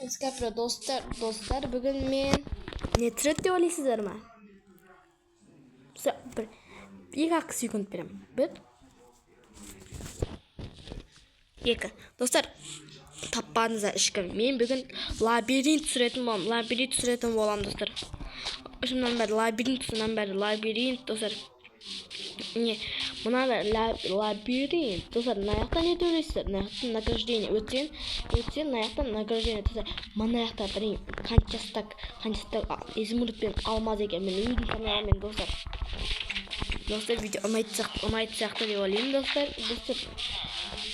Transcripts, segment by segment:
Скапро достар, бүгін мен не түсіреді деп ойлайсыздар ма? Бір 2-ақ секунд беремін. 1 2 достар, таппадыңыздар ешкім. Мен бүгін лабиринт түсіретін боламын достар. Шыннан бәрі лабиринт достар. Не, мына лабиринт достар, наяқтан не төлейсіздер? Наяқтан награждение өтсен наяқтан награждение достар. Мына яқта бір қаншастак изумруд пен алмаз екен. Мен өзім санағанмен достар. Достар, видео ұнайды сияқты деп ойлаймын достар.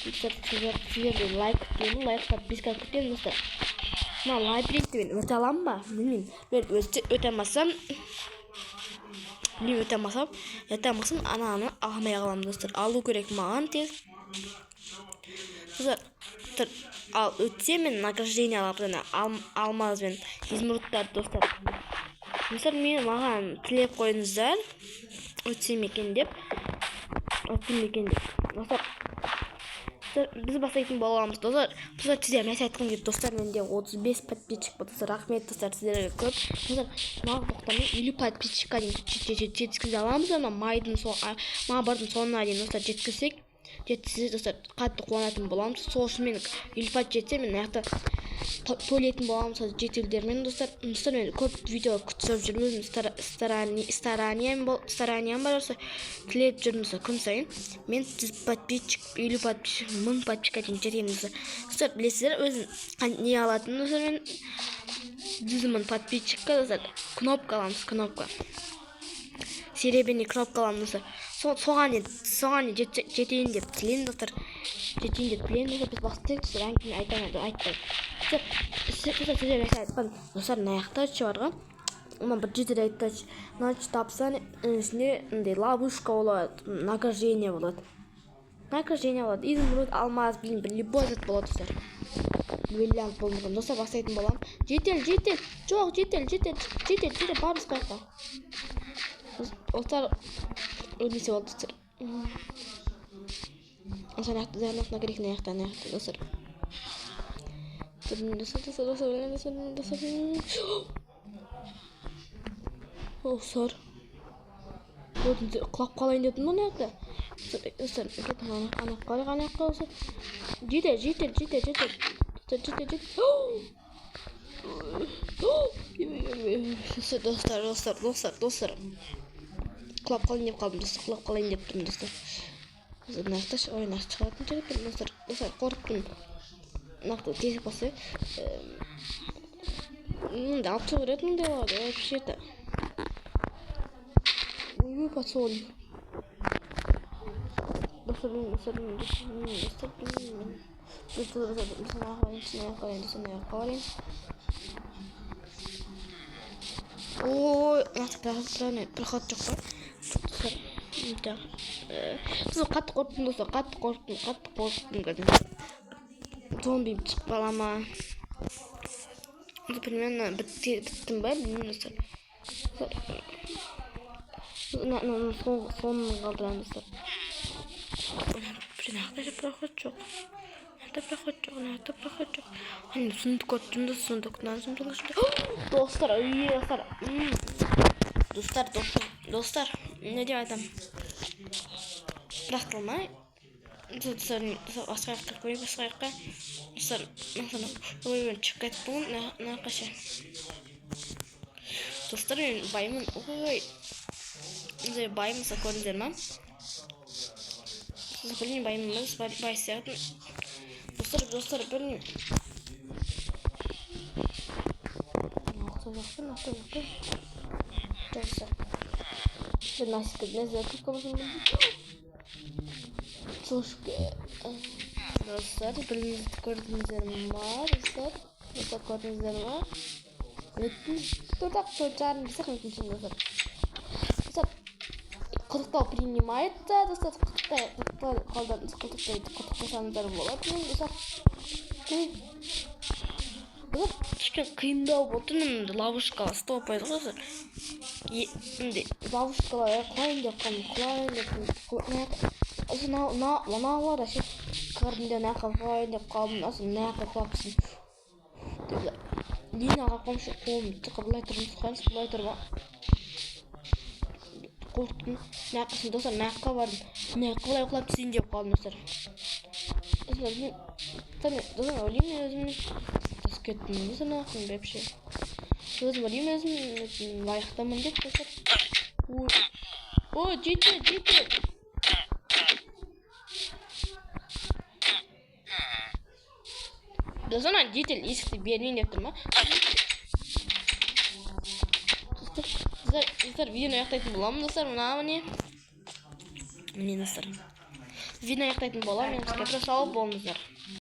Сіздерден лайк күтемін, лайк подписка күтемін достар. Мына лабиринтті мен өте аламын ба? Білмеймін. Мен өте алмасам, ананы алмай қаламын достар. Алу керек маған тез. Достар, ал өтсе мен награждение аламын, алмаз бен изумрудтар достар. Достар, маған тілеп қойыңыздар. Өтсем екен деп. Достар, біз бастайтын боламыз достар. Достар, сіздер нәрсе айтқым келеді достар. Менде 35 подписчик бар достар. Рахмет достар, сіздерге көп. Достар, маған тоқтамай 50 подписчикқа дейін жеткізе аламыз ма? Майдың мамырдың соңына дейін достар жеткізсек, достар, қатты қуанатын боламыз. Сол үшін мен 50 подписчик жетсе, мен аяқта тойлайтын боламыз жетелдермен достар. Достар, мен көп видео күтіп жүрмін. Стараниям бар достар. Тілеп жүрмін достар күн сайын. Мен 50 подписчик, 1000 подписчикқа дейін жетемін достар. Достар, білесіздер, өзім не алатын достар, мен 100 подписчикқа достар кнопка аламыз, серебряный кнопка аламыз достар. Соған жетейін деп тілеймін достар. Біз бастайық достар, әңгіме айтпай. Сіздер айтқан достар, наяқта шығарға. Ona bir ciddi айтты. Значит, тапсан, ішінде ловушка болады, награждение болады. Изумруд, алмаз, любой зат болады достар. Бриллиант болмаған. Достар, бастайтын боламын. Жетел. Жоқ, жетел. Барымыз қайыққа. Достар, өлмесе болды достар. Достар, зәрнақына керек наяқтан достар. Достар, құлап қалайын дедім мұны әкті. Достар, қанаққа достар. Жетел. Достар. Құлап қалайын деп қалдым достар. Нақты шығатын жігіттім достар, қорықтым. Нақты тезіп басы. Алып шығып ретінің де болады, вообще-то. Ой, пацан. Достар. Ой, нақты проход жоқ қой. Достар, қатты қорықтым қазір. Зомби шығып қала ма? Примерно біттім ба? Білмеймін достар. Соңын қалдырамын достар. Нақта проход жоқ. Сұндық көттім достар, не деп айтам? Бірақ қылмай. Достар, басқа жаққа. Достар, ойын шығып кеттім, нақаша. Достар, мен баймын, баймынса көріңдер ма? Білмеймін, баймыныз, бай сияқтын. Достар, білмеймін. Нақты. Достар. Бір насипті нәзірді көмізім білді. Достар, біліңізді көрдіңіздер ма? Достар, көрдіңіздер ма? Өттім. Жарым бісі қымтымшын достар. Достар, құдықтау принимается. Достар, құдықтай саныздар болады. Достар, кішкен қиындау болтын, ловушкалы стопайды достар. Ловушкалы құлайын деп қалым. Мына олар әшет көрдінде нақы құлайын деп қалым. Нақы құлапсын. Linaga komşu qo'yimni tiqib былай тұрмыз қойыңыз, былай тұрма. Қорқытым. Нақысын достар, наққа бардым. Наққа былай ұқылап түсейін деп қалдым достар. Достар, ойлаймын өзімнің тас кеттім. Достар, нақын вообще. Өзім ойлаймын өзім лайықтамын деп достар. Ой, жетті. Достар, жетел есікті бермейін деп тұр ма? Достар, видеоны аяқтайтын боламын достар, міне достар. Видеоны аяқтайтын боламын, сізге салып болыңыздар.